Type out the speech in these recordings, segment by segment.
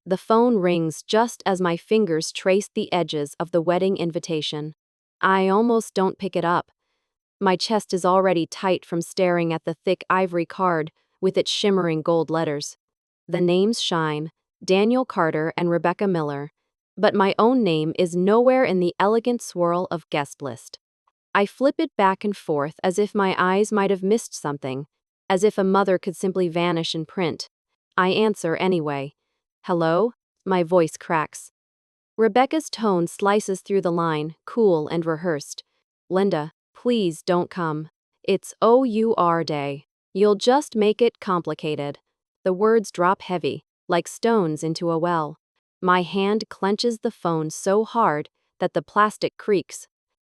The phone rings just as my fingers trace the edges of the wedding invitation. I almost don't pick it up. My chest is already tight from staring at the thick ivory card with its shimmering gold letters. The names shine, Daniel Carter and Rebecca Miller, but my own name is nowhere in the elegant swirl of guest list. I flip it back and forth as if my eyes might have missed something, as if a mother could simply vanish in print. I answer anyway. Hello? My voice cracks. Rebecca's tone slices through the line, cool and rehearsed. Linda, please don't come. It's OUR day. You'll just make it complicated. The words drop heavy, like stones into a well. My hand clenches the phone so hard that the plastic creaks.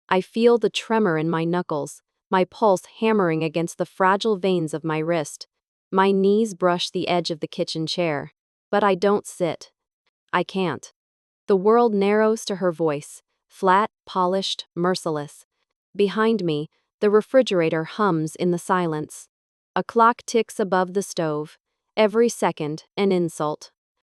I feel the tremor in my knuckles, my pulse hammering against the fragile veins of my wrist. My knees brush the edge of the kitchen chair, but I don't sit. I can't. The world narrows to her voice, flat, polished, merciless. Behind me, the refrigerator hums in the silence. A clock ticks above the stove, every second an insult.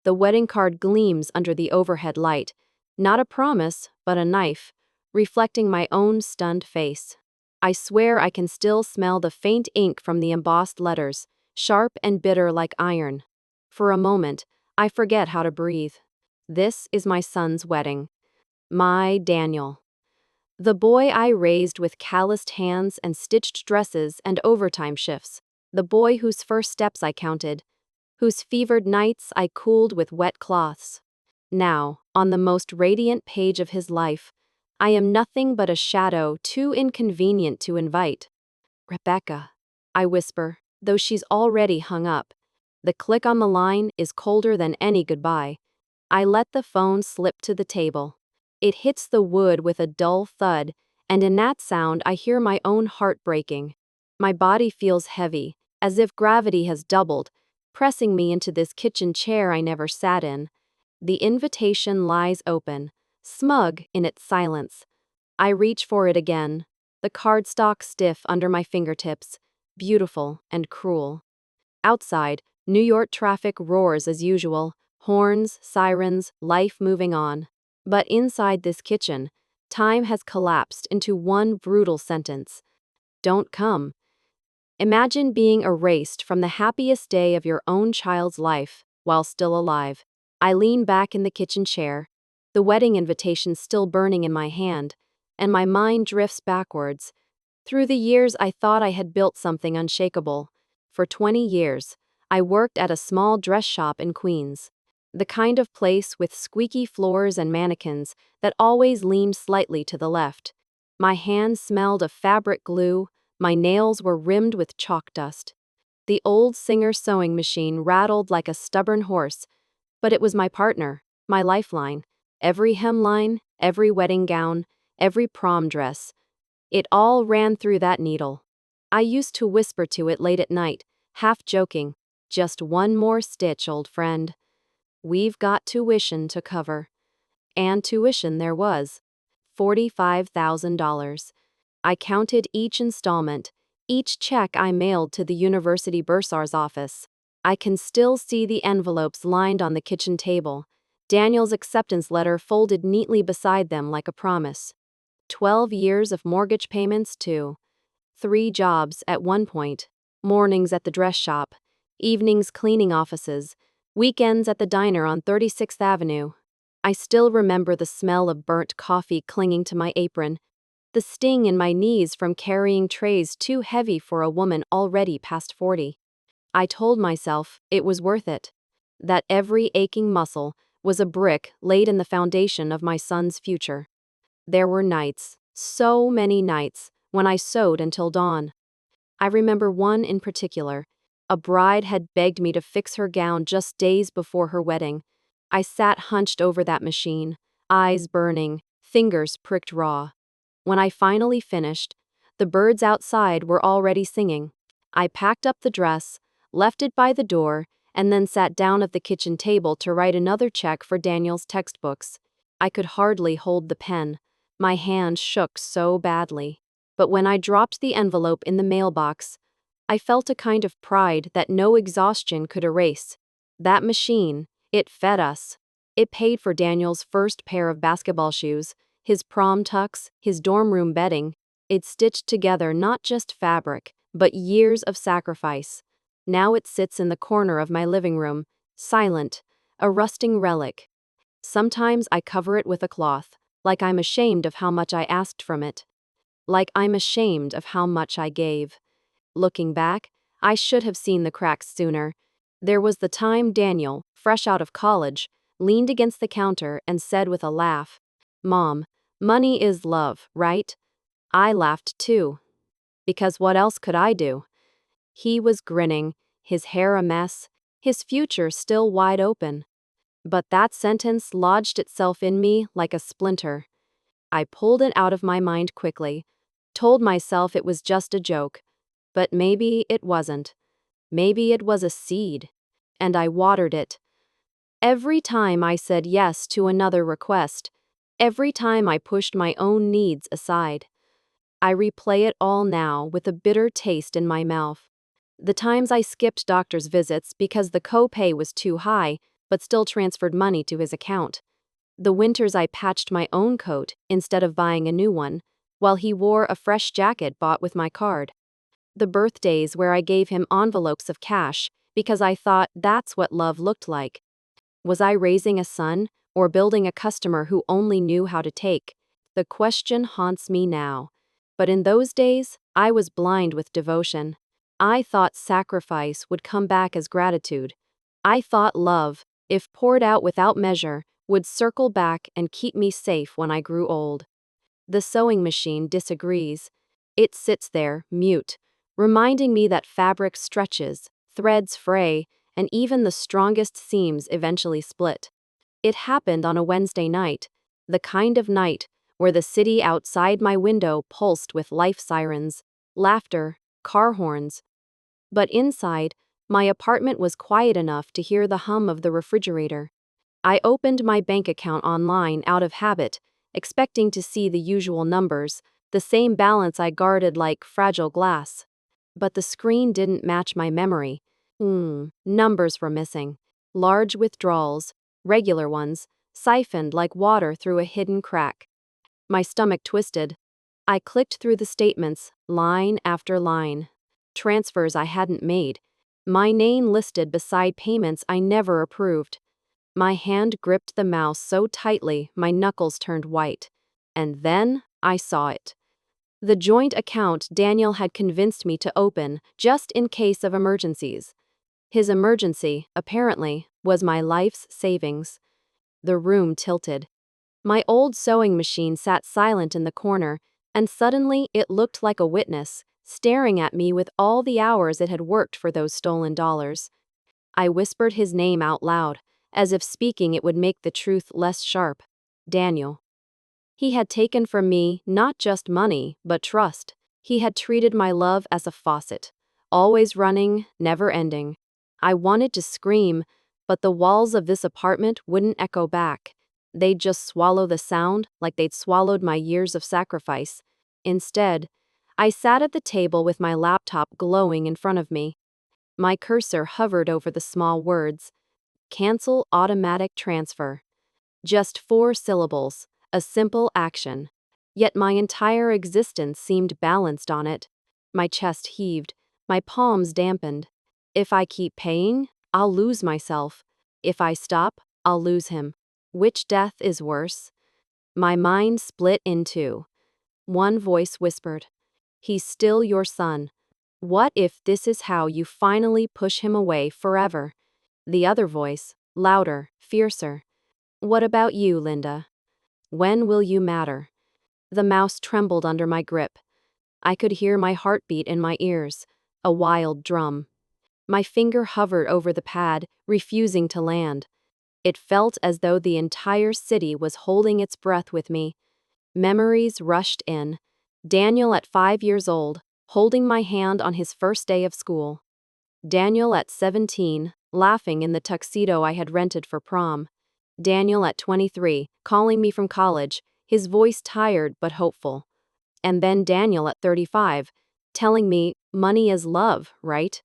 The wedding card gleams under the overhead light, not a promise, but a knife, reflecting my own stunned face. I swear I can still smell the faint ink from the embossed letters, sharp and bitter like iron. For a moment, I forget how to breathe. This is my son's wedding. My Daniel. The boy I raised with calloused hands and stitched dresses and overtime shifts. The boy whose first steps I counted, whose fevered nights I cooled with wet cloths. Now, on the most radiant page of his life, I am nothing but a shadow too inconvenient to invite. Rebecca, I whisper, though she's already hung up. The click on the line is colder than any goodbye. I let the phone slip to the table. It hits the wood with a dull thud, and in that sound I hear my own heart breaking. My body feels heavy, as if gravity has doubled, pressing me into this kitchen chair I never sat in. The invitation lies open, smug in its silence. I reach for it again, the cardstock stiff under my fingertips, beautiful and cruel. Outside, New York traffic roars as usual, horns, sirens, life moving on. But inside this kitchen, time has collapsed into one brutal sentence. Don't come. Imagine being erased from the happiest day of your own child's life while still alive. I lean back in the kitchen chair, the wedding invitation still burning in my hand, and my mind drifts backwards. Through the years, I thought I had built something unshakable. For 20 years, I worked at a small dress shop in Queens. The kind of place with squeaky floors and mannequins that always leaned slightly to the left. My hands smelled of fabric glue, my nails were rimmed with chalk dust. The old Singer sewing machine rattled like a stubborn horse, but it was my partner, my lifeline. Every hemline, every wedding gown, every prom dress. It all ran through that needle. I used to whisper to it late at night, half joking, just one more stitch, old friend. We've got tuition to cover. And tuition there was. $45,000. I counted each installment, each check I mailed to the university bursar's office. I can still see the envelopes lined on the kitchen table, Daniel's acceptance letter folded neatly beside them like a promise. 12 years of mortgage payments too. 3 jobs at one point. Mornings at the dress shop, evenings cleaning offices, weekends at the diner on 36th Avenue. I still remember the smell of burnt coffee clinging to my apron, the sting in my knees from carrying trays too heavy for a woman already past 40. I told myself it was worth it, that every aching muscle was a brick laid in the foundation of my son's future. There were nights, so many nights, when I sewed until dawn. I remember one in particular. A bride had begged me to fix her gown just days before her wedding. I sat hunched over that machine, eyes burning, fingers pricked raw. When I finally finished, the birds outside were already singing. I packed up the dress, left it by the door, and then sat down at the kitchen table to write another check for Daniel's textbooks. I could hardly hold the pen. My hand shook so badly. But when I dropped the envelope in the mailbox, I felt a kind of pride that no exhaustion could erase. That machine, It fed us. It paid for Daniel's first pair of basketball shoes, his prom tux, his dorm room bedding. It stitched together not just fabric, but years of sacrifice. Now it sits in the corner of my living room, silent, a rusting relic. Sometimes I cover it with a cloth, like I'm ashamed of how much I asked from it. Like I'm ashamed of how much I gave. Looking back, I should have seen the cracks sooner. There was the time Daniel, fresh out of college, leaned against the counter and said with a laugh, "Mom, money is love, right?" I laughed too. Because what else could I do? He was grinning, his hair a mess, his future still wide open. But that sentence lodged itself in me like a splinter. I pulled it out of my mind quickly, told myself it was just a joke. But maybe it wasn't. Maybe it was a seed. And I watered it. Every time I said yes to another request, every time I pushed my own needs aside. I replay it all now with a bitter taste in my mouth. The times I skipped doctor's visits because the copay was too high, but still transferred money to his account. The winters I patched my own coat instead of buying a new one, while he wore a fresh jacket bought with my card. The birthdays where I gave him envelopes of cash because I thought that's what love looked like. Was I raising a son or building a customer who only knew how to take? The question haunts me now. But in those days, I was blind with devotion. I thought sacrifice would come back as gratitude. I thought love, if poured out without measure, would circle back and keep me safe when I grew old. The sewing machine disagrees. It sits there, mute, reminding me that fabric stretches, threads fray, and even the strongest seams eventually split. It happened on a Wednesday night, the kind of night where the city outside my window pulsed with life sirens, laughter, car horns. But inside, my apartment was quiet enough to hear the hum of the refrigerator. I opened my bank account online out of habit, expecting to see the usual numbers, the same balance I guarded like fragile glass. But the screen didn't match my memory. Numbers were missing. Large withdrawals, regular ones, siphoned like water through a hidden crack. My stomach twisted. I clicked through the statements, line after line. Transfers I hadn't made. My name listed beside payments I never approved. My hand gripped the mouse so tightly my knuckles turned white. And then I saw it. The joint account Daniel had convinced me to open just in case of emergencies. His emergency, apparently, was my life's savings. The room tilted. My old sewing machine sat silent in the corner, and suddenly it looked like a witness, staring at me with all the hours it had worked for those stolen dollars. I whispered his name out loud, as if speaking it would make the truth less sharp. Daniel. He had taken from me not just money, but trust. He had treated my love as a faucet, always running, never ending. I wanted to scream, but the walls of this apartment wouldn't echo back. They'd just swallow the sound like they'd swallowed my years of sacrifice. Instead, I sat at the table with my laptop glowing in front of me. My cursor hovered over the small words. Cancel automatic transfer. Just 4 syllables, a simple action. Yet my entire existence seemed balanced on it. My chest heaved, my palms dampened. If I keep paying, I'll lose myself. If I stop, I'll lose him. Which death is worse? My mind split in two. One voice whispered, "He's still your son. What if this is how you finally push him away forever?" The other voice, louder, fiercer, "What about you, Linda? When will you matter?" The mouse trembled under my grip. I could hear my heartbeat in my ears, a wild drum. My finger hovered over the pad, refusing to land. It felt as though the entire city was holding its breath with me. Memories rushed in. Daniel at 5 years old, holding my hand on his first day of school. Daniel at 17, laughing in the tuxedo I had rented for prom. Daniel at 23, calling me from college, his voice tired but hopeful. And then Daniel at 35, telling me, "Money is love, right?"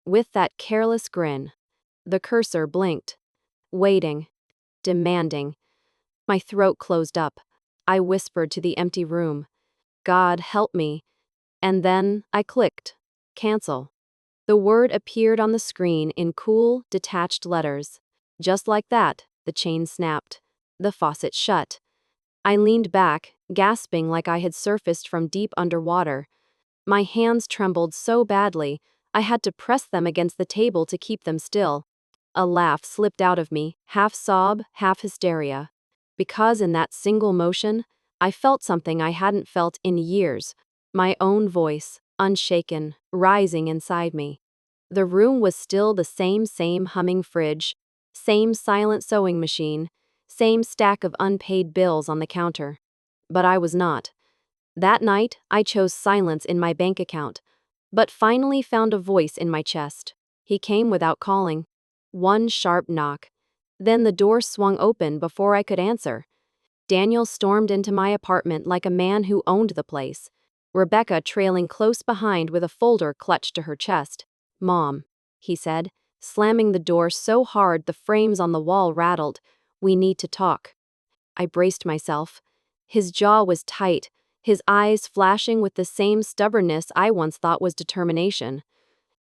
With that careless grin. The cursor blinked. waiting, demanding. My throat closed up. I whispered to the empty room, God help me. And then I clicked. Cancel. The word appeared on the screen in cool, detached letters. Just like that, the chain snapped. The faucet shut. I leaned back, gasping like I had surfaced from deep underwater. My hands trembled so badly, I had to press them against the table to keep them still. A laugh slipped out of me, half sob, half hysteria. Because in that single motion, I felt something I hadn't felt in years. My own voice, unshaken, rising inside me. The room was still the same humming fridge, same silent sewing machine, same stack of unpaid bills on the counter. But I was not. That night, I chose silence in my bank account, but finally found a voice in my chest. He came without calling. One sharp knock. Then the door swung open before I could answer. Daniel stormed into my apartment like a man who owned the place, Rebecca trailing close behind with a folder clutched to her chest. Mom, he said, slamming the door so hard the frames on the wall rattled. We need to talk. I braced myself. His jaw was tight, his eyes flashing with the same stubbornness I once thought was determination.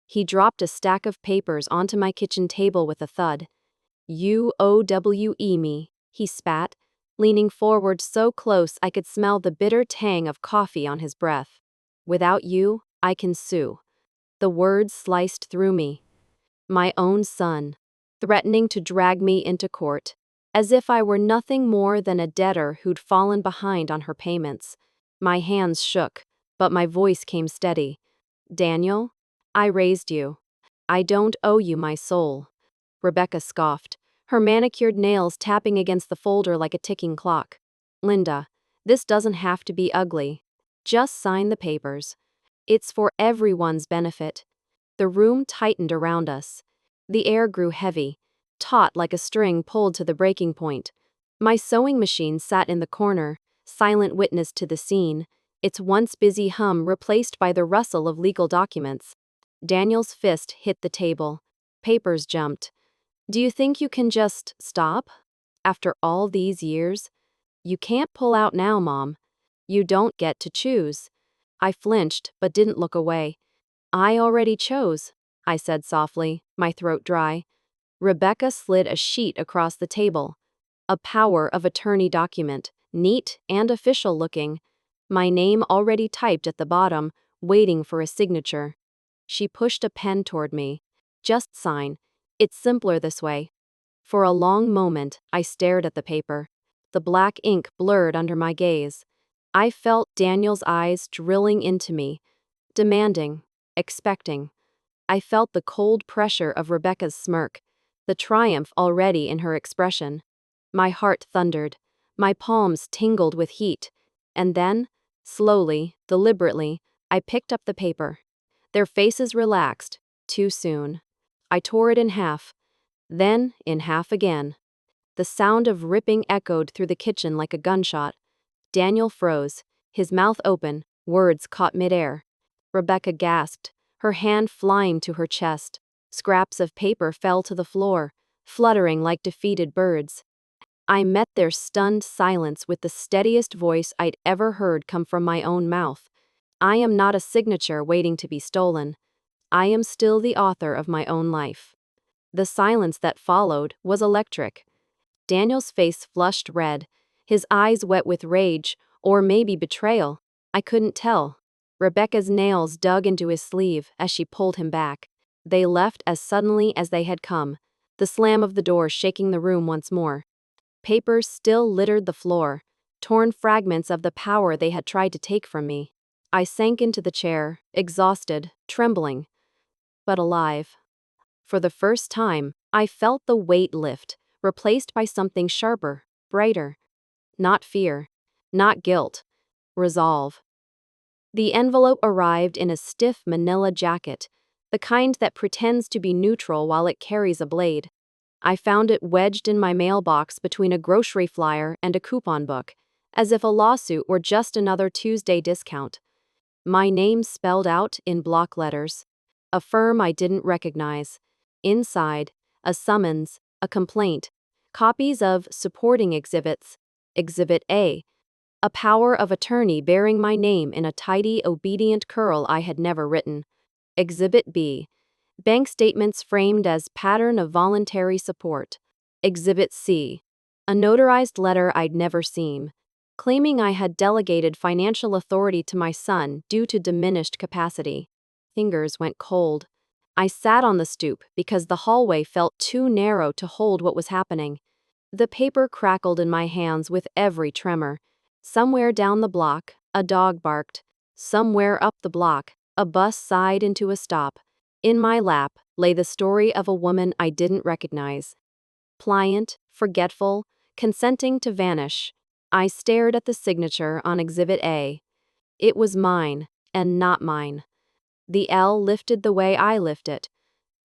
He dropped a stack of papers onto my kitchen table with a thud. "You-owe me," he spat, leaning forward so close I could smell the bitter tang of coffee on his breath. "Without you, I can sue." The words sliced through me. My own son, threatening to drag me into court, as if I were nothing more than a debtor who'd fallen behind on her payments. My hands shook, but my voice came steady. "Daniel, I raised you. I don't owe you my soul." Rebecca scoffed, her manicured nails tapping against the folder like a ticking clock. "Linda, this doesn't have to be ugly. Just sign the papers. It's for everyone's benefit." The room tightened around us. The air grew heavy, taut like a string pulled to the breaking point. My sewing machine sat in the corner, silent witness to the scene, its once busy hum replaced by the rustle of legal documents. Daniel's fist hit the table. Papers jumped. "Do you think you can just stop? After all these years? You can't pull out now, Mom. You don't get to choose." I flinched, but didn't look away. "I already chose," I said softly, my throat dry. Rebecca slid a sheet across the table. A power of attorney document, neat and official looking. My name already typed at the bottom, waiting for a signature. She pushed a pen toward me. "Just sign. It's simpler this way." For a long moment, I stared at the paper. The black ink blurred under my gaze. I felt Daniel's eyes drilling into me, demanding, expecting. I felt the cold pressure of Rebecca's smirk, the triumph already in her expression. My heart thundered. My palms tingled with heat. And then, slowly, deliberately, I picked up the paper. Their faces relaxed, too soon. I tore it in half, then in half again. The sound of ripping echoed through the kitchen like a gunshot. Daniel froze, his mouth open, words caught midair. Rebecca gasped, her hand flying to her chest. Scraps of paper fell to the floor, fluttering like defeated birds. I met their stunned silence with the steadiest voice I'd ever heard come from my own mouth. "I am not a signature waiting to be stolen. I am still the author of my own life." The silence that followed was electric. Daniel's face flushed red, his eyes wet with rage, or maybe betrayal. I couldn't tell. Rebecca's nails dug into his sleeve as she pulled him back. They left as suddenly as they had come, the slam of the door shaking the room once more. Papers still littered the floor, torn fragments of the power they had tried to take from me. I sank into the chair, exhausted, trembling, but alive. For the first time, I felt the weight lift, replaced by something sharper, brighter. Not fear, not guilt, resolve. The envelope arrived in a stiff manila jacket, the kind that pretends to be neutral while it carries a blade. I found it wedged in my mailbox between a grocery flyer and a coupon book, as if a lawsuit were just another Tuesday discount. My name spelled out in block letters. A firm I didn't recognize. Inside, a summons, a complaint, Copies of supporting exhibits. Exhibit A. A power of attorney bearing my name in a tidy, obedient curl I had never written. Exhibit B. Bank statements framed as pattern of voluntary support. Exhibit C. A notarized letter I'd never seen, claiming I had delegated financial authority to my son due to diminished capacity. Fingers went cold. I sat on the stoop because the hallway felt too narrow to hold what was happening. The paper crackled in my hands with every tremor. Somewhere down the block, a dog barked. Somewhere up the block, a bus sighed into a stop. In my lap lay the story of a woman I didn't recognize. Pliant, forgetful, consenting to vanish. I stared at the signature on Exhibit A. It was mine, and not mine. The L lifted the way I lift it.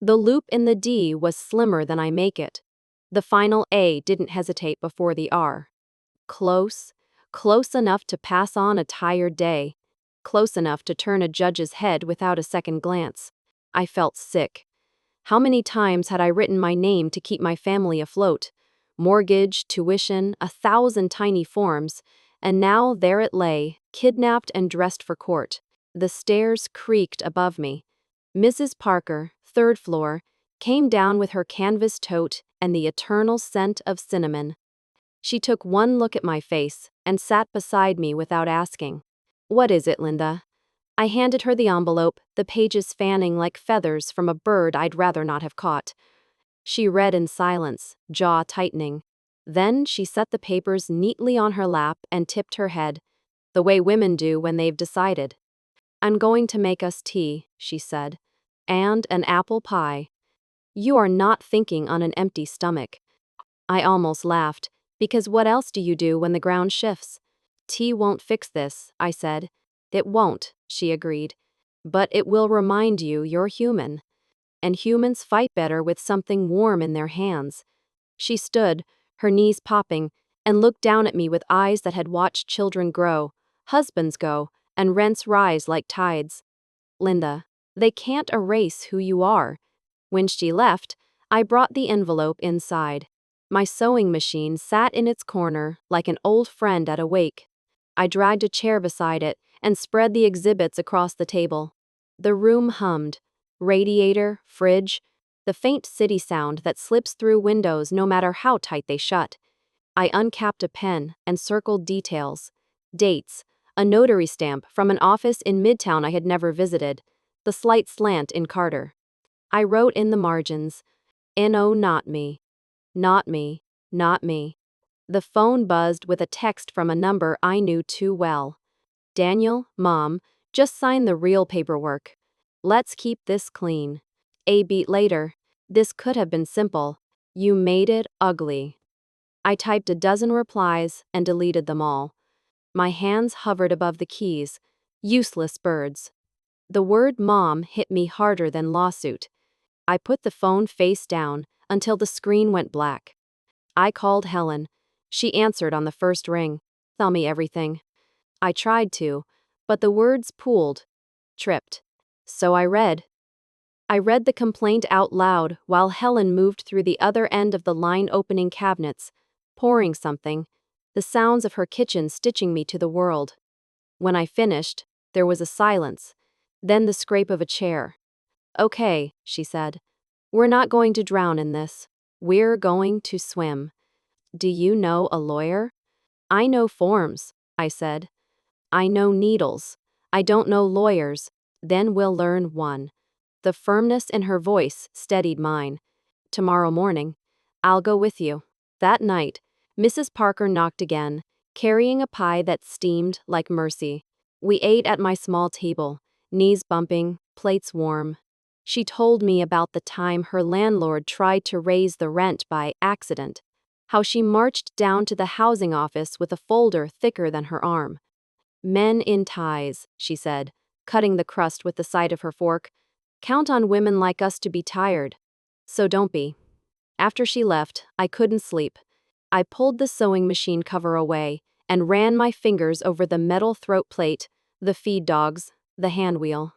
The loop in the D was slimmer than I make it. The final A didn't hesitate before the R. Close, close enough to pass on a tired day. Close enough to turn a judge's head without a second glance. I felt sick. How many times had I written my name to keep my family afloat? Mortgage, tuition, 1,000 tiny forms, and now there it lay, kidnapped and dressed for court. The stairs creaked above me. Mrs. Parker, third floor, came down with her canvas tote and the eternal scent of cinnamon. She took one look at my face and sat beside me without asking. "What is it, Linda?" I handed her the envelope, the pages fanning like feathers from a bird I'd rather not have caught. She read in silence, jaw tightening. Then she set the papers neatly on her lap and tipped her head, the way women do when they've decided. "I'm going to make us tea," she said, "and an apple pie. You are not thinking on an empty stomach." I almost laughed, because what else do you do when the ground shifts? "Tea won't fix this," I said. "It won't," she agreed. "But it will remind you you're human. And humans fight better with something warm in their hands." She stood, her knees popping, and looked down at me with eyes that had watched children grow, husbands go, and rents rise like tides. "Linda, they can't erase who you are." When she left, I brought the envelope inside. My sewing machine sat in its corner like an old friend at a wake. I dragged a chair beside it and spread the exhibits across the table. The room hummed. Radiator, fridge, the faint city sound that slips through windows no matter how tight they shut. I uncapped a pen and circled details. Dates, a notary stamp from an office in Midtown I had never visited, the slight slant in Carter. I wrote in the margins, "No, not me. Not me, not me." The phone buzzed with a text from a number I knew too well. "Daniel, Mom, just sign the real paperwork. Let's keep this clean." A beat later, "This could have been simple. You made it ugly." I typed a dozen replies and deleted them all. My hands hovered above the keys. Useless birds. The word mom hit me harder than lawsuit. I put the phone face down until the screen went black. I called Helen. She answered on the first ring. "Tell me everything." I tried to, but the words pooled, tripped. So I read. I read the complaint out loud while Helen moved through the other end of the line-opening cabinets, pouring something, the sounds of her kitchen stitching me to the world. When I finished, there was a silence, then the scrape of a chair. "Okay," she said. "We're not going to drown in this. We're going to swim. Do you know a lawyer?" "I know forms," I said. "I know needles. I don't know lawyers. Then we'll learn one." The firmness in her voice steadied mine. "Tomorrow morning. I'll go with you." That night, Mrs. Parker knocked again, carrying a pie that steamed like mercy. We ate at my small table, knees bumping, plates warm. She told me about the time her landlord tried to raise the rent by accident, how she marched down to the housing office with a folder thicker than her arm. "Men in ties," she said, cutting the crust with the side of her fork. "Count on women like us to be tired. So don't be." After she left, I couldn't sleep. I pulled the sewing machine cover away and ran my fingers over the metal throat plate, the feed dogs, the handwheel.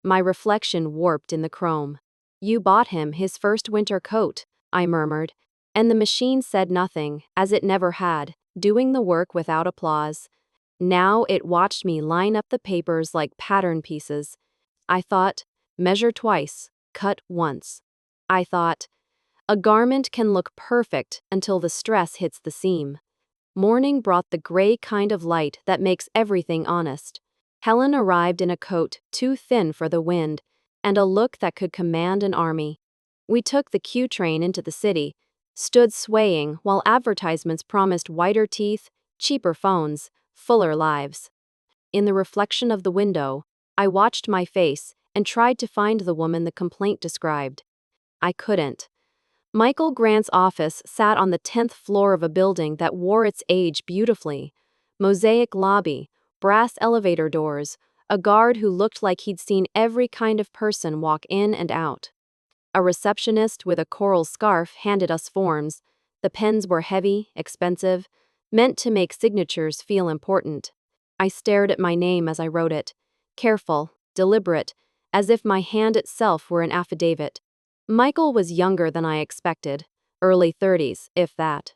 My reflection warped in the chrome. "You bought him his first winter coat," I murmured. And the machine said nothing, as it never had, doing the work without applause. Now it watched me line up the papers like pattern pieces. I thought, measure twice, cut once. I thought, a garment can look perfect until the stress hits the seam. Morning brought the gray kind of light that makes everything honest. Helen arrived in a coat too thin for the wind, and a look that could command an army. We took the Q train into the city, stood swaying while advertisements promised whiter teeth, cheaper phones, fuller lives. In the reflection of the window, I watched my face and tried to find the woman the complaint described. I couldn't. Michael Grant's office sat on the 10th floor of a building that wore its age beautifully. Mosaic lobby, brass elevator doors, a guard who looked like he'd seen every kind of person walk in and out. A receptionist with a coral scarf handed us forms. The pens were heavy, expensive, meant to make signatures feel important. I stared at my name as I wrote it, careful, deliberate, as if my hand itself were an affidavit. Michael was younger than I expected, early 30s, if that.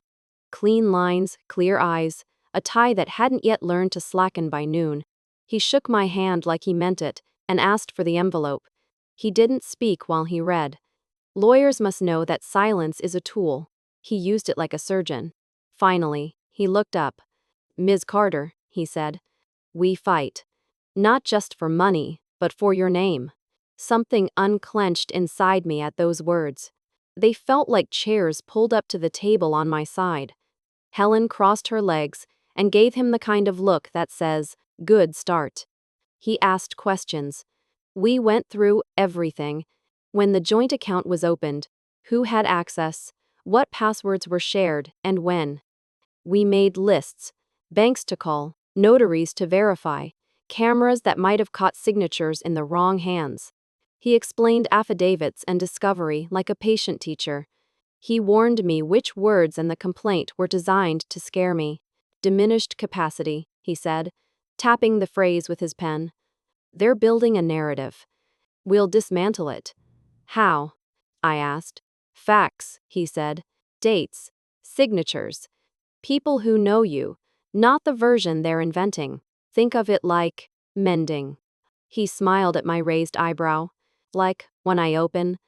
Clean lines, clear eyes, a tie that hadn't yet learned to slacken by noon. He shook my hand like he meant it and asked for the envelope. He didn't speak while he read. Lawyers must know that silence is a tool. He used it like a surgeon. Finally, he looked up. "Ms. Carter," he said, "we fight. Not just for money, but for your name." Something unclenched inside me at those words. They felt like chairs pulled up to the table on my side. Helen crossed her legs and gave him the kind of look that says, "Good start." He asked questions. We went through everything. When the joint account was opened, who had access, what passwords were shared, and when. We made lists, banks to call, notaries to verify, cameras that might have caught signatures in the wrong hands. He explained affidavits and discovery like a patient teacher. He warned me which words in the complaint were designed to scare me. Diminished capacity, he said, tapping the phrase with his pen. They're building a narrative. We'll dismantle it. How? I asked. Facts, he said. Dates. Signatures. People who know you, not the version they're inventing. Think of it like mending. He smiled at my raised eyebrow. Like, when I open.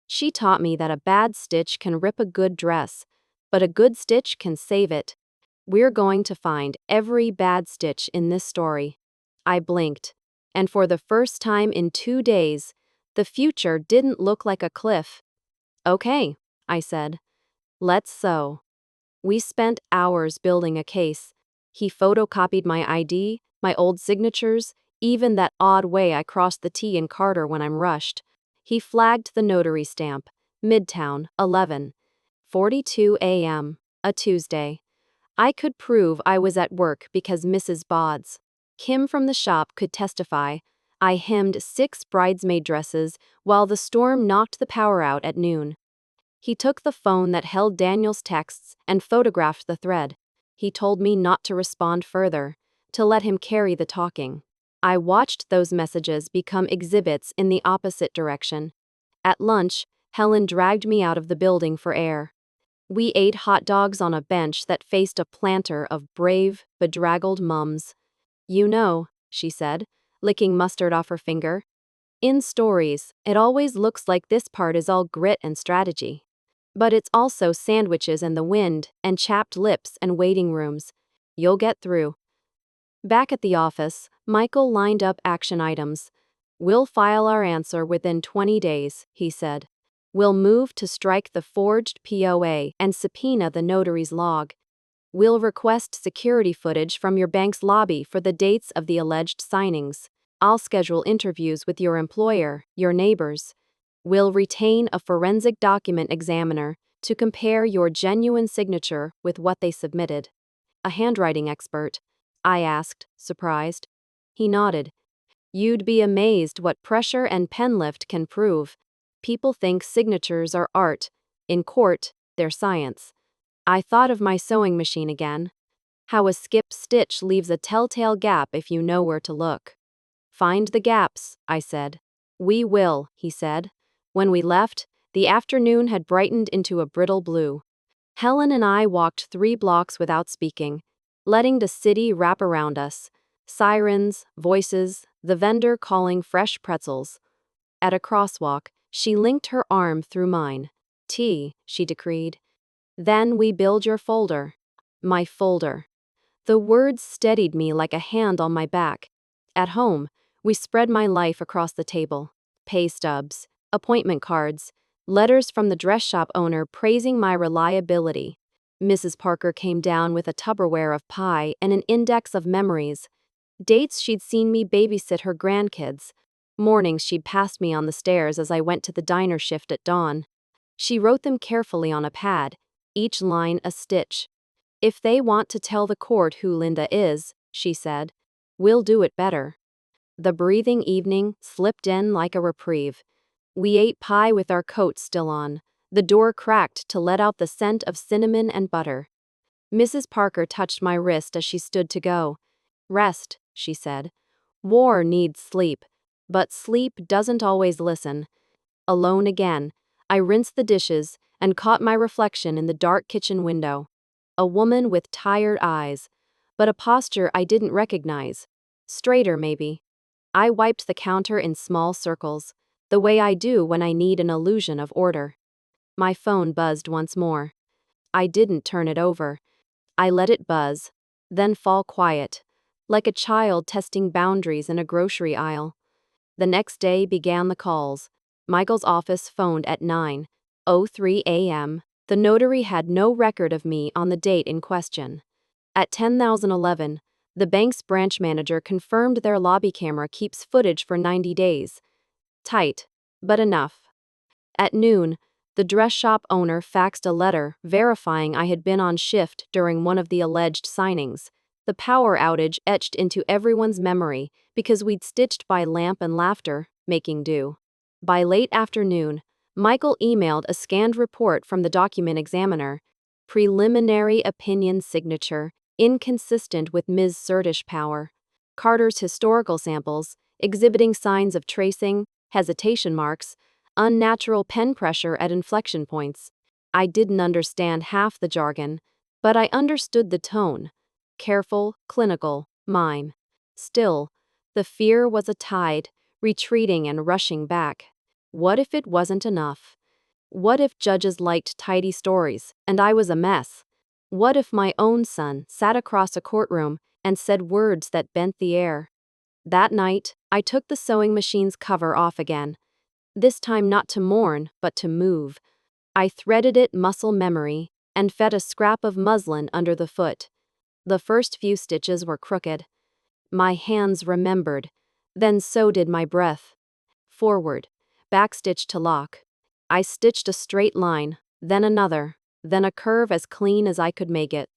She taught me that a bad stitch can rip a good dress, but a good stitch can save it. We're going to find every bad stitch in this story. I blinked, and for the first time in 2 days, the future didn't look like a cliff. Okay, I said. Let's sew. We spent hours building a case. He photocopied my ID, my old signatures, even that odd way I crossed the T in Carter when I'm rushed. He flagged the notary stamp. Midtown, 11:42 a.m., a Tuesday. I could prove I was at work because Mrs. Bodds, Kim from the shop, could testify. I hemmed 6 bridesmaid dresses while the storm knocked the power out at noon. He took the phone that held Daniel's texts and photographed the thread. He told me not to respond further, to let him carry the talking. I watched those messages become exhibits in the opposite direction. At lunch, Helen dragged me out of the building for air. We ate hot dogs on a bench that faced a planter of brave, bedraggled mums. You know, she said, licking mustard off her finger. In stories, it always looks like this part is all grit and strategy. But it's also sandwiches and the wind, and chapped lips and waiting rooms. You'll get through. Back at the office, Michael lined up action items. We'll file our answer within 20 days, he said. We'll move to strike the forged POA and subpoena the notary's log. We'll request security footage from your bank's lobby for the dates of the alleged signings. I'll schedule interviews with your employer, your neighbors. We'll retain a forensic document examiner to compare your genuine signature with what they submitted. A handwriting expert? I asked, surprised. He nodded. You'd be amazed what pressure and pen lift can prove. People think signatures are art. In court, they're science. I thought of my sewing machine again. How a skip stitch leaves a telltale gap if you know where to look. Find the gaps, I said. We will, he said. When we left, the afternoon had brightened into a brittle blue. Helen and I walked 3 blocks without speaking, letting the city wrap around us. Sirens, voices, the vendor calling fresh pretzels. At a crosswalk, she linked her arm through mine. "T," she decreed. "Then we build your folder." My folder. The words steadied me like a hand on my back. At home, we spread my life across the table. Pay stubs, appointment cards, letters from the dress shop owner praising my reliability. Mrs. Parker came down with a Tupperware of pie and an index of memories. Dates she'd seen me babysit her grandkids. Mornings she'd passed me on the stairs as I went to the diner shift at dawn. She wrote them carefully on a pad, each line a stitch. "If they want to tell the court who Linda is," she said, "we'll do it better." The breathing evening slipped in like a reprieve. We ate pie with our coats still on. The door cracked to let out the scent of cinnamon and butter. Mrs. Parker touched my wrist as she stood to go. "Rest," she said. "War needs sleep, but sleep doesn't always listen." Alone again, I rinsed the dishes and caught my reflection in the dark kitchen window. A woman with tired eyes, but a posture I didn't recognize. Straighter, maybe. I wiped the counter in small circles, the way I do when I need an illusion of order. My phone buzzed once more. I didn't turn it over. I let it buzz, then fall quiet, like a child testing boundaries in a grocery aisle. The next day began the calls. Michael's office phoned at 9:03 a.m. The notary had no record of me on the date in question. At 10:11, the bank's branch manager confirmed their lobby camera keeps footage for 90 days. Tight, but enough. At noon, the dress shop owner faxed a letter verifying I had been on shift during one of the alleged signings. The power outage etched into everyone's memory because we'd stitched by lamp and laughter, making do. By late afternoon, Michael emailed a scanned report from the document examiner. Preliminary opinion signature, inconsistent with Ms. Sertish power. Carter's historical samples, exhibiting signs of tracing, hesitation marks, unnatural pen pressure at inflection points. I didn't understand half the jargon, but I understood the tone. Careful, clinical, mine. Still, the fear was a tide, retreating and rushing back. What if it wasn't enough? What if judges liked tidy stories, and I was a mess? What if my own son sat across a courtroom and said words that bent the air? That night, I took the sewing machine's cover off again. This time not to mourn, but to move. I threaded it muscle memory and fed a scrap of muslin under the foot. The first few stitches were crooked. My hands remembered, then so did my breath. Forward, backstitch to lock. I stitched a straight line, then another, then a curve as clean as I could make it.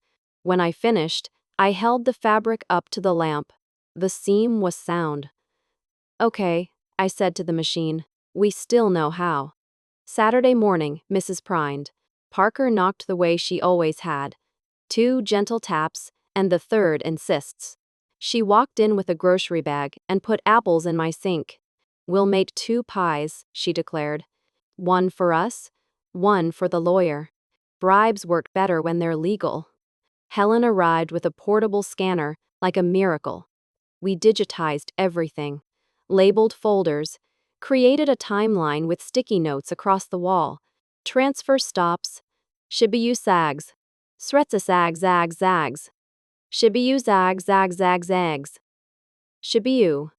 When I finished, I held the fabric up to the lamp. The seam was sound. "Okay," I said to the machine. "We still know how." Saturday morning, Mrs. Prind. Parker knocked the way she always had. 2 gentle taps, and the third insists. She walked in with a grocery bag and put apples in my sink. "We'll make 2 pies," she declared. "One for us, one for the lawyer." Bribes work better when they're legal. Helen arrived with a portable scanner, like a miracle. We digitized everything. Labeled folders, created a timeline with sticky notes across the wall. Transfer stops. Shibiyu sags. Sretsa sag zag zags. Shibiyu zag zag zag zags. Shibiyu.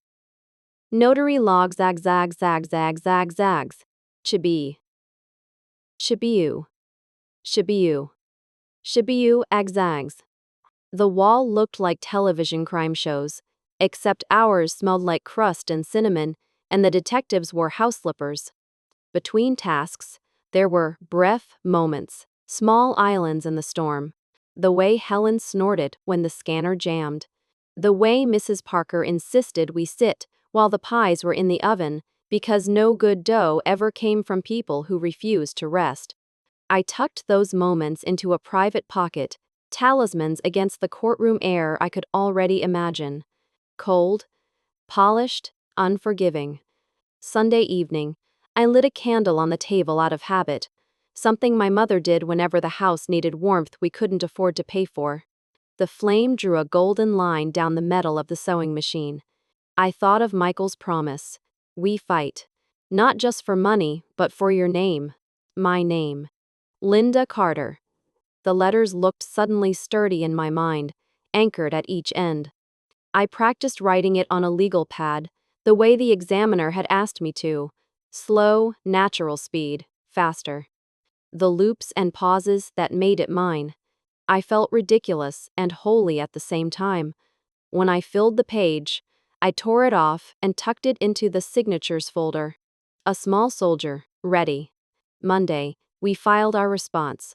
Notary log zag zag zag zag zag zags. Chibi. Shibiyu. Shibiyu. Shibiyu agzags. The wall looked like television crime shows, except ours smelled like crust and cinnamon, and the detectives wore house slippers. Between tasks, there were brief moments, small islands in the storm. The way Helen snorted when the scanner jammed. The way Mrs. Parker insisted we sit while the pies were in the oven, because no good dough ever came from people who refused to rest. I tucked those moments into a private pocket, talismans against the courtroom air I could already imagine. Cold, polished, unforgiving. Sunday evening, I lit a candle on the table out of habit. something my mother did whenever the house needed warmth we couldn't afford to pay for. The flame drew a golden line down the metal of the sewing machine. I thought of Michael's promise. We fight. Not just for money, but for your name. My name. Linda Carter. The letters looked suddenly sturdy in my mind, anchored at each end. I practiced writing it on a legal pad, the way the examiner had asked me to. Slow, natural speed, faster. The loops and pauses that made it mine. I felt ridiculous and holy at the same time. When I filled the page, I tore it off and tucked it into the signatures folder. A small soldier, ready. Monday, we filed our response.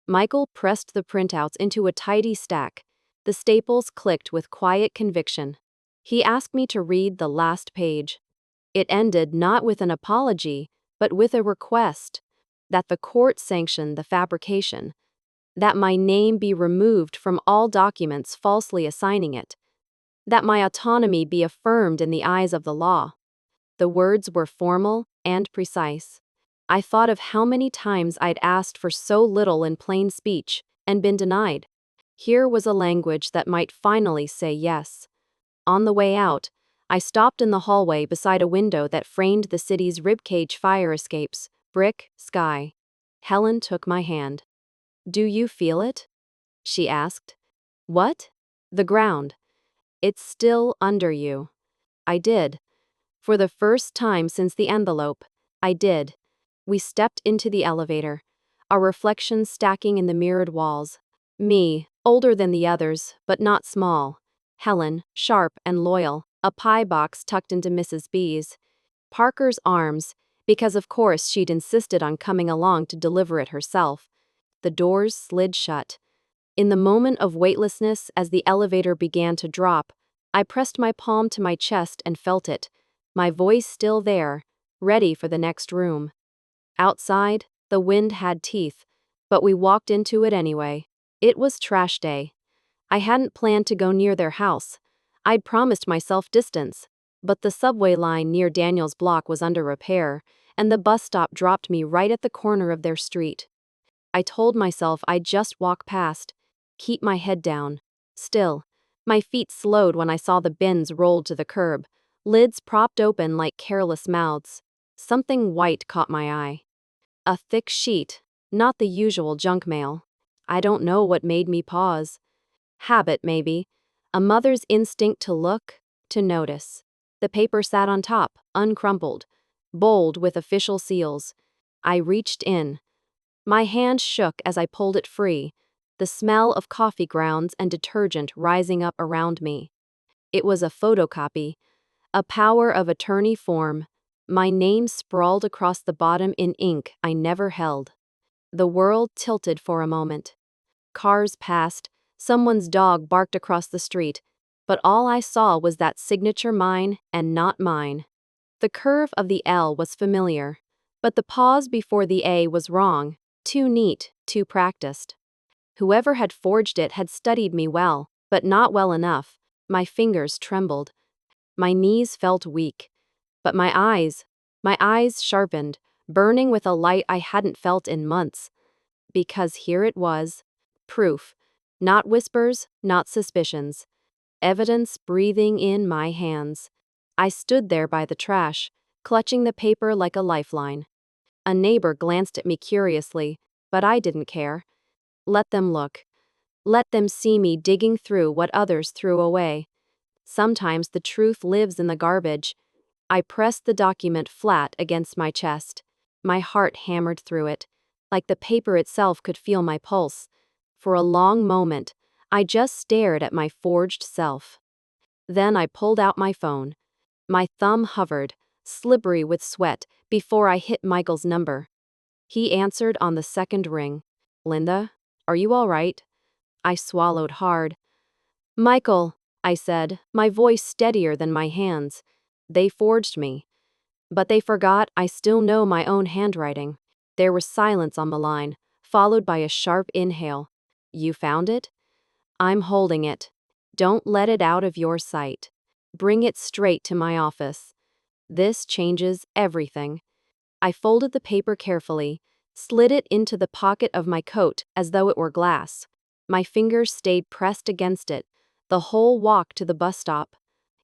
Michael pressed the printouts into a tidy stack. The staples clicked with quiet conviction. He asked me to read the last page. It ended not with an apology, but with a request that the court sanction the fabrication, that my name be removed from all documents falsely assigning it, that my autonomy be affirmed in the eyes of the law. The words were formal and precise. I thought of how many times I'd asked for so little in plain speech and been denied. Here was a language that might finally say yes. On the way out, I stopped in the hallway beside a window that framed the city's ribcage fire escapes, brick, sky. Helen took my hand. "Do you feel it?" she asked. "What?" "The ground. It's still under you." I did. For the first time since the envelope, I did. We stepped into the elevator, our reflections stacking in the mirrored walls. Me, older than the others, but not small. Helen, sharp and loyal, a pie box tucked into Mrs. B's. Parker's arms, because of course she'd insisted on coming along to deliver it herself. The doors slid shut. In the moment of weightlessness as the elevator began to drop, I pressed my palm to my chest and felt it, my voice still there, ready for the next room. Outside, the wind had teeth, but we walked into it anyway. It was trash day. I hadn't planned to go near their house. I'd promised myself distance, but the subway line near Daniel's block was under repair, and the bus stop dropped me right at the corner of their street. I told myself I'd just walk past, keep my head down. Still, my feet slowed when I saw the bins rolled to the curb, lids propped open like careless mouths. Something white caught my eye. A thick sheet, not the usual junk mail. I don't know what made me pause. Habit, maybe. A mother's instinct to look, to notice. The paper sat on top, uncrumpled, bold with official seals. I reached in. My hand shook as I pulled it free, the smell of coffee grounds and detergent rising up around me. It was a photocopy, a power of attorney form, my name sprawled across the bottom in ink I never held. The world tilted for a moment. Cars passed, someone's dog barked across the street, but all I saw was that signature mine and not mine. The curve of the L was familiar, but the pause before the A was wrong, too neat, too practiced. Whoever had forged it had studied me well, but not well enough. My fingers trembled. My knees felt weak. But my eyes sharpened, burning with a light I hadn't felt in months. Because here it was. Proof. Not whispers, not suspicions. Evidence breathing in my hands. I stood there by the trash, clutching the paper like a lifeline. A neighbor glanced at me curiously, but I didn't care. Let them look. Let them see me digging through what others threw away. Sometimes the truth lives in the garbage. I pressed the document flat against my chest. My heart hammered through it, like the paper itself could feel my pulse. For a long moment, I just stared at my forged self. Then I pulled out my phone. My thumb hovered, slippery with sweat, before I hit Michael's number. He answered on the second ring. "Linda, are you all right?" I swallowed hard. "Michael," I said, my voice steadier than my hands. "They forged me. But they forgot I still know my own handwriting." There was silence on the line, followed by a sharp inhale. "You found it?" "I'm holding it. Don't let it out of your sight. Bring it straight to my office. This changes everything." I folded the paper carefully, slid it into the pocket of my coat as though it were glass. My fingers stayed pressed against it, the whole walk to the bus stop.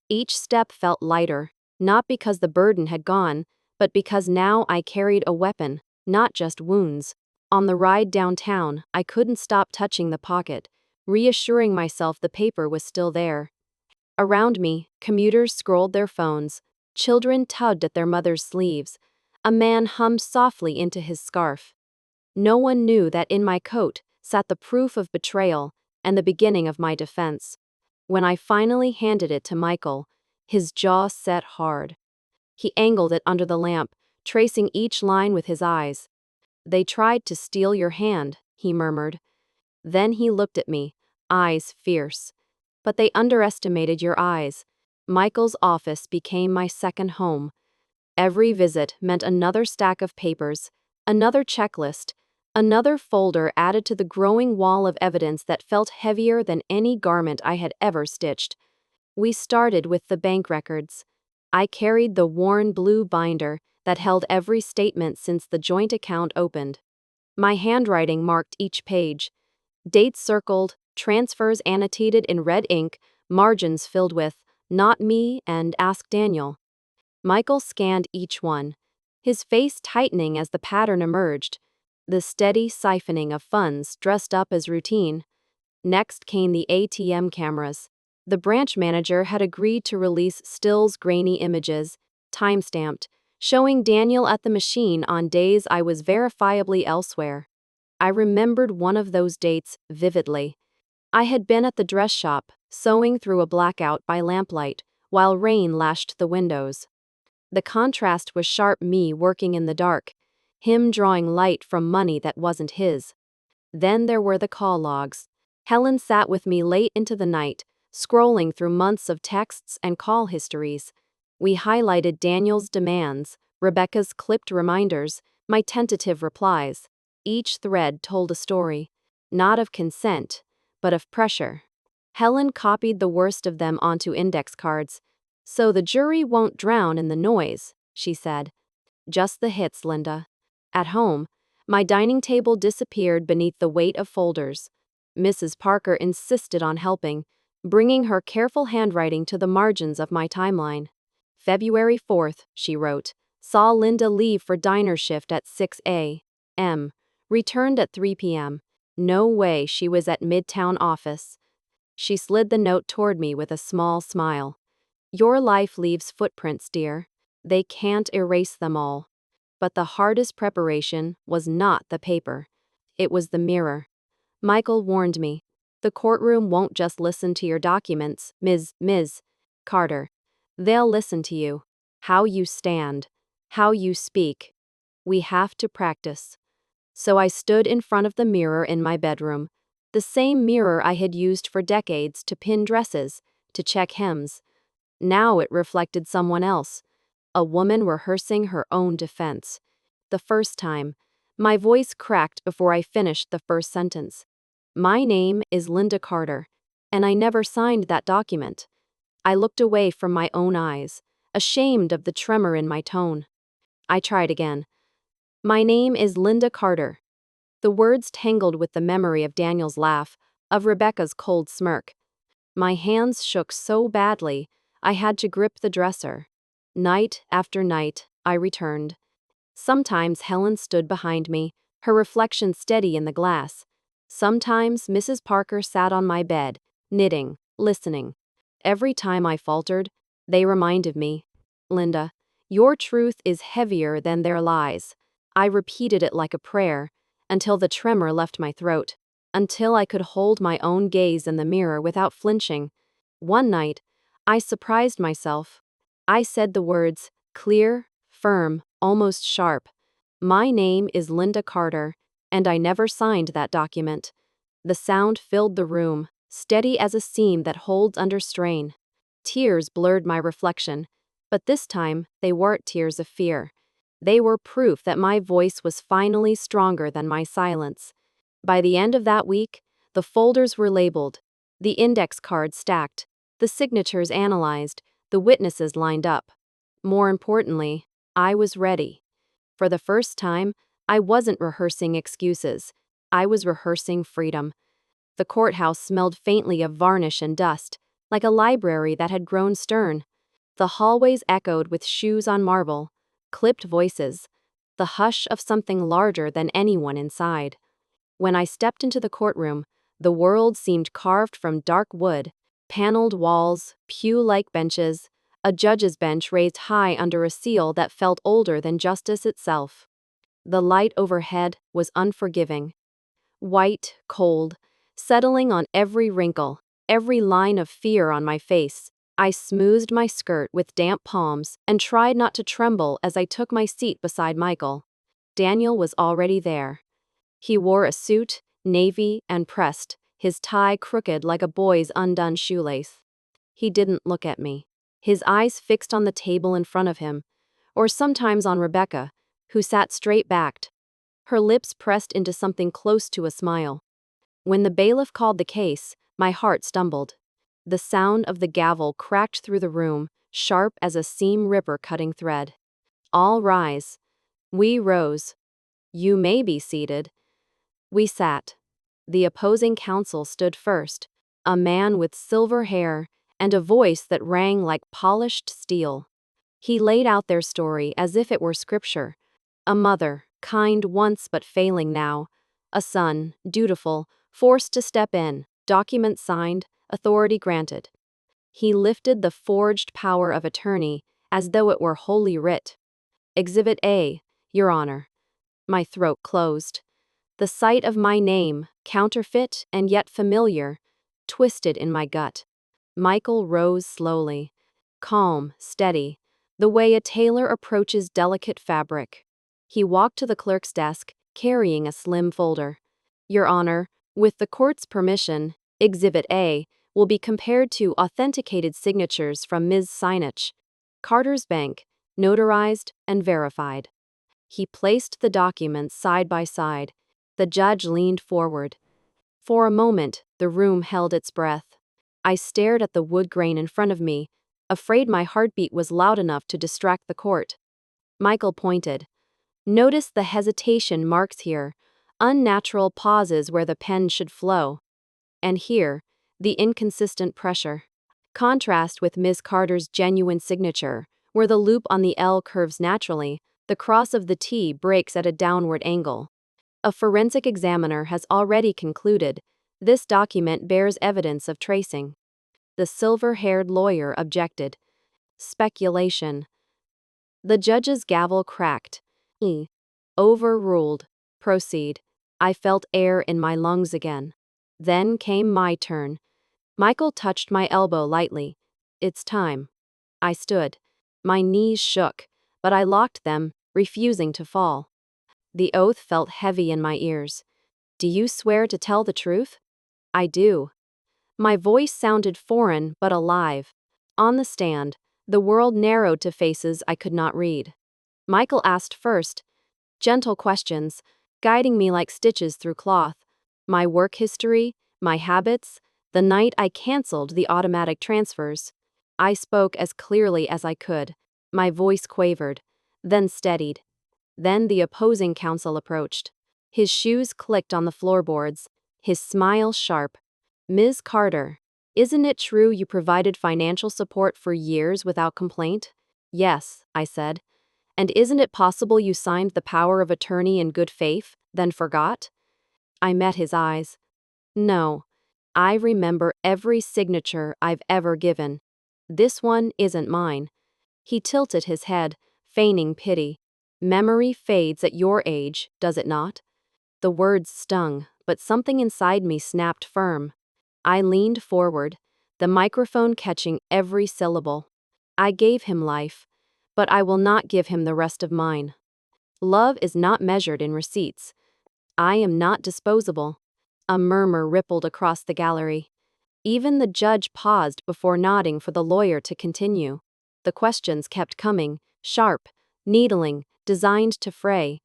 Each step felt lighter, not because the burden had gone, but because now I carried a weapon, not just wounds. On the ride downtown, I couldn't stop touching the pocket, reassuring myself the paper was still there. Around me, commuters scrolled their phones, children tugged at their mother's sleeves, a man hummed softly into his scarf. No one knew that in my coat sat the proof of betrayal and the beginning of my defense. When I finally handed it to Michael, his jaw set hard. He angled it under the lamp, tracing each line with his eyes. "They tried to steal your hand," he murmured. Then he looked at me, eyes fierce. "But they underestimated your eyes." Michael's office became my second home. Every visit meant another stack of papers, another checklist, another folder added to the growing wall of evidence that felt heavier than any garment I had ever stitched. We started with the bank records. I carried the worn blue binder that held every statement since the joint account opened. My handwriting marked each page. Dates circled, transfers annotated in red ink, margins filled with "Not me" and "Ask Daniel." Michael scanned each one, his face tightening as the pattern emerged, the steady siphoning of funds dressed up as routine. Next came the ATM cameras. The branch manager had agreed to release stills, grainy images, time-stamped, showing Daniel at the machine on days I was verifiably elsewhere. I remembered one of those dates vividly. I had been at the dress shop, sewing through a blackout by lamplight, while rain lashed the windows. The contrast was sharp, me working in the dark, him drawing light from money that wasn't his. Then there were the call logs. Helen sat with me late into the night, scrolling through months of texts and call histories. We highlighted Daniel's demands, Rebecca's clipped reminders, my tentative replies. Each thread told a story, not of consent, but of pressure. Helen copied the worst of them onto index cards. "So the jury won't drown in the noise," she said. "Just the hits, Linda." At home, my dining table disappeared beneath the weight of folders. Mrs. Parker insisted on helping, bringing her careful handwriting to the margins of my timeline. "February 4th, she wrote, "saw Linda leave for diner shift at 6 a.m. Returned at 3 p.m. No way she was at Midtown office." She slid the note toward me with a small smile. "Your life leaves footprints, dear. They can't erase them all." But the hardest preparation was not the paper. It was the mirror. Michael warned me. "The courtroom won't just listen to your documents, Ms. Carter. They'll listen to you. How you stand. How you speak. We have to practice." So I stood in front of the mirror in my bedroom. The same mirror I had used for decades to pin dresses, to check hems. Now it reflected someone else. A woman rehearsing her own defense. The first time, my voice cracked before I finished the first sentence. "My name is Linda Carter, and I never signed that document." I looked away from my own eyes, ashamed of the tremor in my tone. I tried again. "My name is Linda Carter." The words tangled with the memory of Daniel's laugh, of Rebecca's cold smirk. My hands shook so badly, I had to grip the dresser. Night after night, I returned. Sometimes Helen stood behind me, her reflection steady in the glass. Sometimes Mrs. Parker sat on my bed, knitting, listening. Every time I faltered, they reminded me, "Linda, your truth is heavier than their lies." I repeated it like a prayer, until the tremor left my throat, until I could hold my own gaze in the mirror without flinching. One night, I surprised myself. I said the words, clear, firm, almost sharp. "My name is Linda Carter, and I never signed that document." The sound filled the room, steady as a seam that holds under strain. Tears blurred my reflection, but this time they weren't tears of fear. They were proof that my voice was finally stronger than my silence. By the end of that week, the folders were labeled, the index cards stacked, the signatures analyzed, the witnesses lined up. More importantly, I was ready. For the first time, I wasn't rehearsing excuses. I was rehearsing freedom. The courthouse smelled faintly of varnish and dust, like a library that had grown stern. The hallways echoed with shoes on marble, clipped voices, the hush of something larger than anyone inside. When I stepped into the courtroom, the world seemed carved from dark wood, paneled walls, pew-like benches, a judge's bench raised high under a seal that felt older than justice itself. The light overhead was unforgiving. White, cold, settling on every wrinkle, every line of fear on my face. I smoothed my skirt with damp palms and tried not to tremble as I took my seat beside Michael. Daniel was already there. He wore a suit, navy and pressed, his tie crooked like a boy's undone shoelace. He didn't look at me. His eyes fixed on the table in front of him, or sometimes on Rebecca, who sat straight-backed, her lips pressed into something close to a smile. When the bailiff called the case, my heart stumbled. The sound of the gavel cracked through the room, sharp as a seam ripper cutting thread. All rise. We rose. You may be seated. We sat. The opposing counsel stood first, a man with silver hair and a voice that rang like polished steel. He laid out their story as if it were scripture. A mother, kind once but failing now. A son, dutiful, forced to step in, document signed, authority granted. He lifted the forged power of attorney as though it were holy writ. Exhibit A, Your Honor. My throat closed. The sight of my name, counterfeit and yet familiar, twisted in my gut. Michael rose slowly. Calm, steady, the way a tailor approaches delicate fabric. He walked to the clerk's desk, carrying a slim folder. Your Honor, with the court's permission, Exhibit A will be compared to authenticated signatures from Ms. Sinich, Carter's Bank, notarized and verified. He placed the documents side by side. The judge leaned forward. For a moment, the room held its breath. I stared at the wood grain in front of me, afraid my heartbeat was loud enough to distract the court. Michael pointed. Notice the hesitation marks here, unnatural pauses where the pen should flow. And here, the inconsistent pressure. Contrast with Ms. Carter's genuine signature, where the loop on the L curves naturally, the cross of the T breaks at a downward angle. A forensic examiner has already concluded this document bears evidence of tracing. The silver-haired lawyer objected. Speculation. The judge's gavel cracked. Overruled. Proceed. I felt air in my lungs again. Then came my turn. Michael touched my elbow lightly. It's time. I stood. My knees shook, but I locked them, refusing to fall. The oath felt heavy in my ears. Do you swear to tell the truth? I do. My voice sounded foreign but alive. On the stand, the world narrowed to faces I could not read. Michael asked first, gentle questions, guiding me like stitches through cloth. My work history, my habits, the night I canceled the automatic transfers. I spoke as clearly as I could. My voice quavered, then steadied. Then the opposing counsel approached. His shoes clicked on the floorboards, his smile sharp. Ms. Carter, isn't it true you provided financial support for years without complaint? Yes, I said. And isn't it possible you signed the power of attorney in good faith, then forgot? I met his eyes. No. I remember every signature I've ever given. This one isn't mine. He tilted his head, feigning pity. Memory fades at your age, does it not? The words stung, but something inside me snapped firm. I leaned forward, the microphone catching every syllable. I gave him life, but I will not give him the rest of mine. Love is not measured in receipts. I am not disposable. A murmur rippled across the gallery. Even the judge paused before nodding for the lawyer to continue. The questions kept coming, sharp, needling, designed to fray.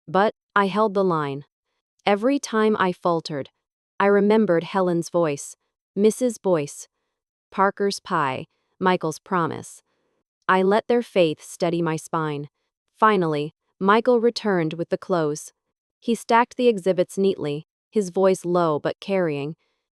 But I held the line. Every time I faltered, I remembered Helen's voice, Mrs. Boyce, Parker's pie, Michael's promise. I let their faith steady my spine. Finally, Michael returned with the clothes. He stacked the exhibits neatly, his voice low but carrying.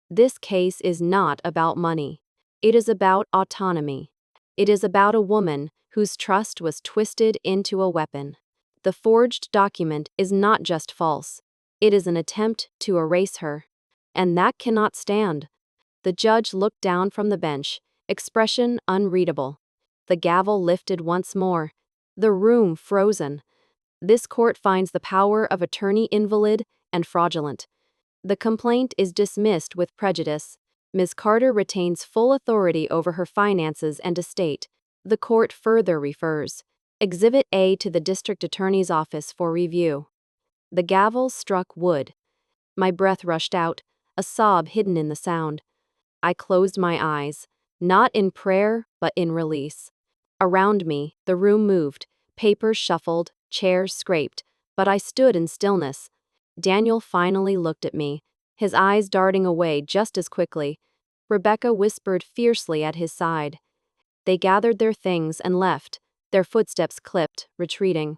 This case is not about money. It is about autonomy. It is about a woman whose trust was twisted into a weapon. The forged document is not just false. It is an attempt to erase her. And that cannot stand. The judge looked down from the bench, expression unreadable. The gavel lifted once more. The room frozen. This court finds the power of attorney invalid and fraudulent. The complaint is dismissed with prejudice. Ms. Carter retains full authority over her finances and estate. The court further refers Exhibit A to the district attorney's office for review. The gavel struck wood. My breath rushed out, a sob hidden in the sound. I closed my eyes, not in prayer, but in release. Around me, the room moved, papers shuffled, chairs scraped, but I stood in stillness. Daniel finally looked at me, his eyes darting away just as quickly. Rebecca whispered fiercely at his side. They gathered their things and left, their footsteps clipped, retreating.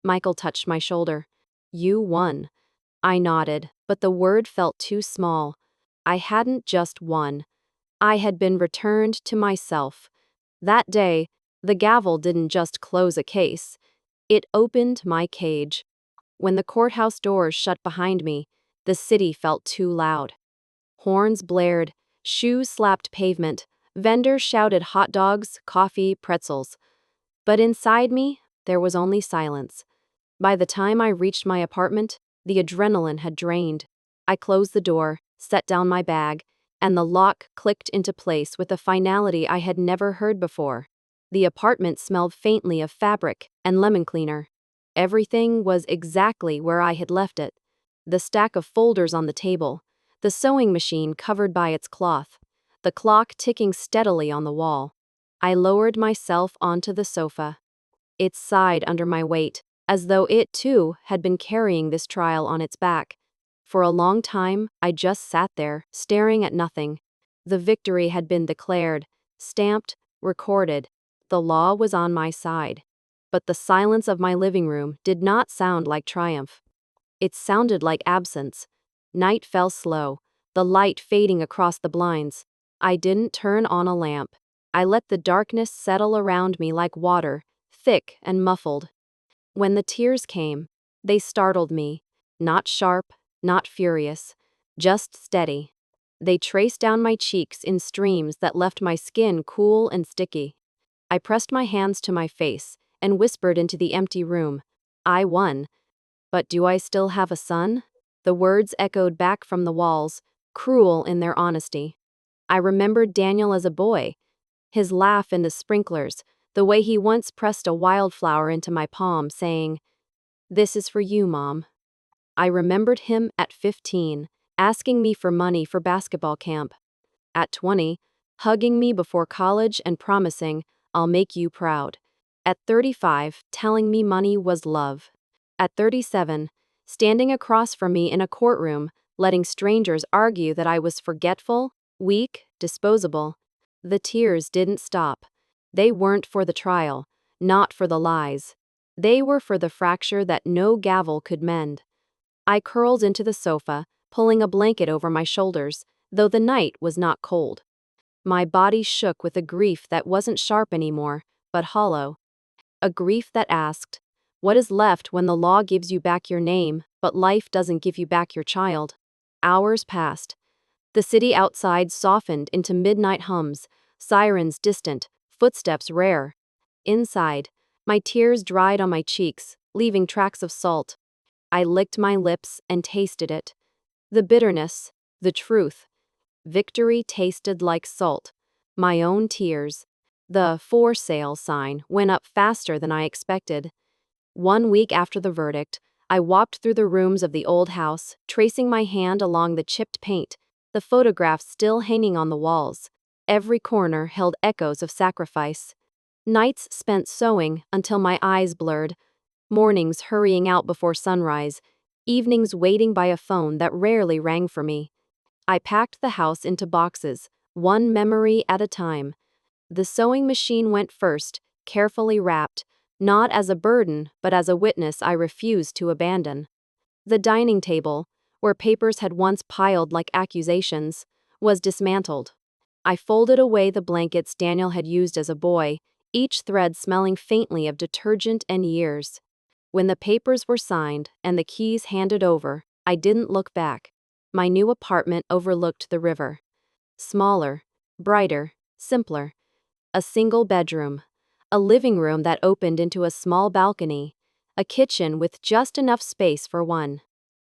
Michael touched my shoulder. You won. I nodded, but the word felt too small. I hadn't just won. I had been returned to myself. That day, the gavel didn't just close a case. It opened my cage. When the courthouse doors shut behind me, the city felt too loud. Horns blared, shoes slapped pavement, vendors shouted hot dogs, coffee, pretzels. But inside me, there was only silence. By the time I reached my apartment, the adrenaline had drained. I closed the door, set down my bag, and the lock clicked into place with a finality I had never heard before. The apartment smelled faintly of fabric and lemon cleaner. Everything was exactly where I had left it. The stack of folders on the table, the sewing machine covered by its cloth, the clock ticking steadily on the wall. I lowered myself onto the sofa. It sighed under my weight, as though it too had been carrying this trial on its back. For a long time, I just sat there, staring at nothing. The victory had been declared, stamped, recorded. The law was on my side. But the silence of my living room did not sound like triumph. It sounded like absence. Night fell slow, the light fading across the blinds. I didn't turn on a lamp. I let the darkness settle around me like water, thick and muffled. When the tears came, they startled me. Not sharp, not furious, just steady. They traced down my cheeks in streams that left my skin cool and sticky. I pressed my hands to my face and whispered into the empty room, I won. But do I still have a son? The words echoed back from the walls, cruel in their honesty. I remembered Daniel as a boy, his laugh in the sprinklers, the way he once pressed a wildflower into my palm, saying, This is for you, Mom. I remembered him at 15, asking me for money for basketball camp. At 20, hugging me before college and promising, I'll make you proud. At 35, telling me money was love. At 37, standing across from me in a courtroom, letting strangers argue that I was forgetful, weak, disposable. The tears didn't stop. They weren't for the trial, not for the lies. They were for the fracture that no gavel could mend. I curled into the sofa, pulling a blanket over my shoulders, though the night was not cold. My body shook with a grief that wasn't sharp anymore, but hollow. A grief that asked, what is left when the law gives you back your name, but life doesn't give you back your child? Hours passed. The city outside softened into midnight hums, sirens distant, footsteps rare. Inside, my tears dried on my cheeks, leaving tracks of salt. I licked my lips and tasted it. The bitterness, the truth. Victory tasted like salt. My own tears. The for sale sign went up faster than I expected. 1 week after the verdict, I walked through the rooms of the old house, tracing my hand along the chipped paint, the photographs still hanging on the walls. Every corner held echoes of sacrifice. Nights spent sewing until my eyes blurred, mornings hurrying out before sunrise, evenings waiting by a phone that rarely rang for me. I packed the house into boxes, one memory at a time. The sewing machine went first, carefully wrapped, not as a burden, but as a witness I refused to abandon. The dining table, where papers had once piled like accusations, was dismantled. I folded away the blankets Daniel had used as a boy, each thread smelling faintly of detergent and years. When the papers were signed and the keys handed over, I didn't look back. My new apartment overlooked the river. Smaller, brighter, simpler. A single bedroom. A living room that opened into a small balcony. A kitchen with just enough space for one.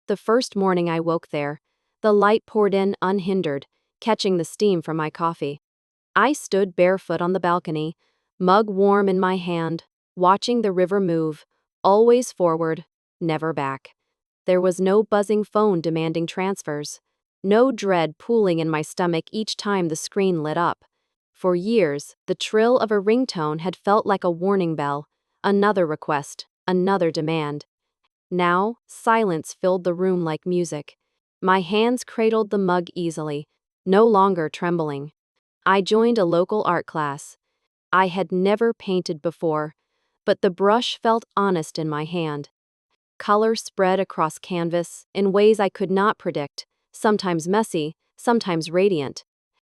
The first morning I woke there, the light poured in unhindered, catching the steam from my coffee. I stood barefoot on the balcony, mug warm in my hand, watching the river move, always forward, never back. There was no buzzing phone demanding transfers, no dread pooling in my stomach each time the screen lit up. For years, the trill of a ringtone had felt like a warning bell, another request, another demand. Now, silence filled the room like music. My hands cradled the mug easily, no longer trembling. I joined a local art class. I had never painted before, but the brush felt honest in my hand. Color spread across canvas in ways I could not predict, sometimes messy, sometimes radiant.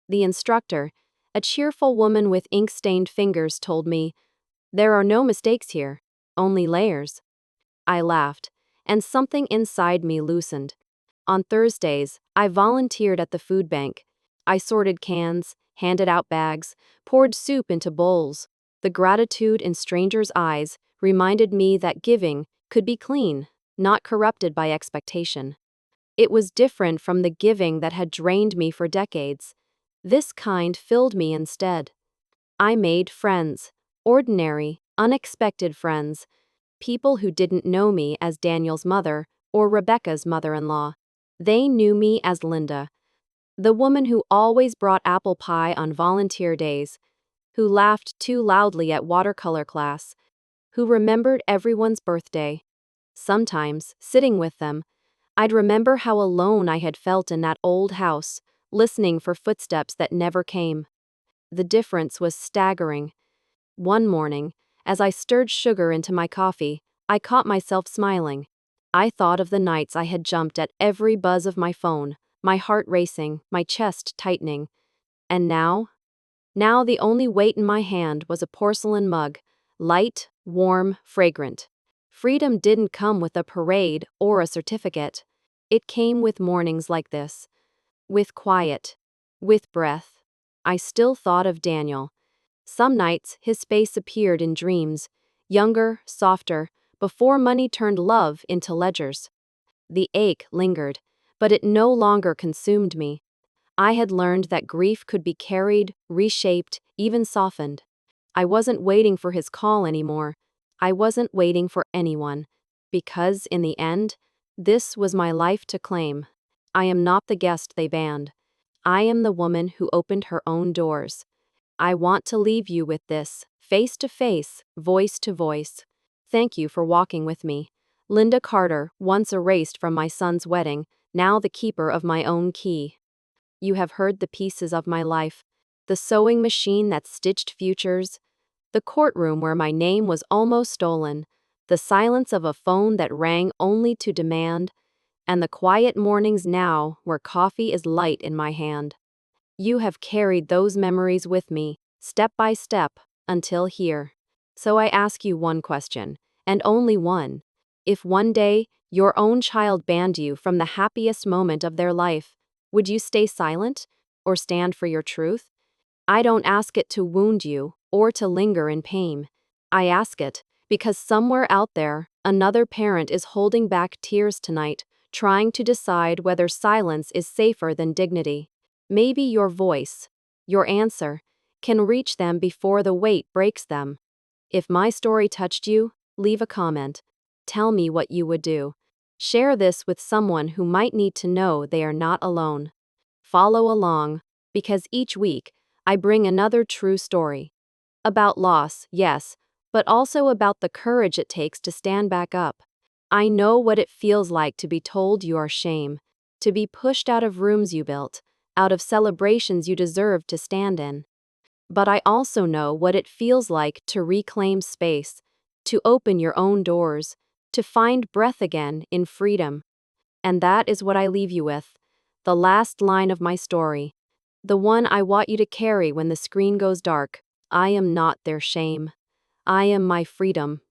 The instructor, a cheerful woman with ink-stained fingers, told me, "There are no mistakes here, only layers." I laughed, and something inside me loosened. On Thursdays, I volunteered at the food bank. I sorted cans, handed out bags, poured soup into bowls. The gratitude in strangers' eyes reminded me that giving could be clean, not corrupted by expectation. It was different from the giving that had drained me for decades. This kind filled me instead. I made friends, ordinary, unexpected friends, people who didn't know me as Daniel's mother or Rebecca's mother-in-law. They knew me as Linda, the woman who always brought apple pie on volunteer days, who laughed too loudly at watercolor class, who remembered everyone's birthday. Sometimes, sitting with them, I'd remember how alone I had felt in that old house, listening for footsteps that never came. The difference was staggering. One morning, as I stirred sugar into my coffee, I caught myself smiling. I thought of the nights I had jumped at every buzz of my phone, my heart racing, my chest tightening. And now? Now the only weight in my hand was a porcelain mug, light, warm, fragrant. Freedom didn't come with a parade or a certificate. It came with mornings like this. With quiet. With breath. I still thought of Daniel. Some nights his face appeared in dreams, younger, softer, before money turned love into ledgers. The ache lingered, but it no longer consumed me. I had learned that grief could be carried, reshaped, even softened. I wasn't waiting for his call anymore. I wasn't waiting for anyone. Because, in the end, this was my life to claim. I am not the guest they banned. I am the woman who opened her own doors. I want to leave you with this, face to face, voice to voice. Thank you for walking with me. Linda Carter, once erased from my son's wedding, now the keeper of my own key. You have heard the pieces of my life. The sewing machine that stitched futures. The courtroom where my name was almost stolen. The silence of a phone that rang only to demand. And the quiet mornings now where coffee is light in my hand. You have carried those memories with me, step by step, until here. So I ask you one question, and only one. If one day, your own child banned you from the happiest moment of their life, would you stay silent, or stand for your truth? I don't ask it to wound you, or to linger in pain. I ask it, because somewhere out there, another parent is holding back tears tonight, trying to decide whether silence is safer than dignity. Maybe your voice, your answer, can reach them before the weight breaks them. If my story touched you, leave a comment. Tell me what you would do. Share this with someone who might need to know they are not alone. Follow along, because each week, I bring another true story. About loss, yes, but also about the courage it takes to stand back up. I know what it feels like to be told you are shame, to be pushed out of rooms you built, out of celebrations you deserve to stand in. But I also know what it feels like to reclaim space, to open your own doors, to find breath again in freedom. And that is what I leave you with. The last line of my story. The one I want you to carry when the screen goes dark. I am not their shame. I am my freedom.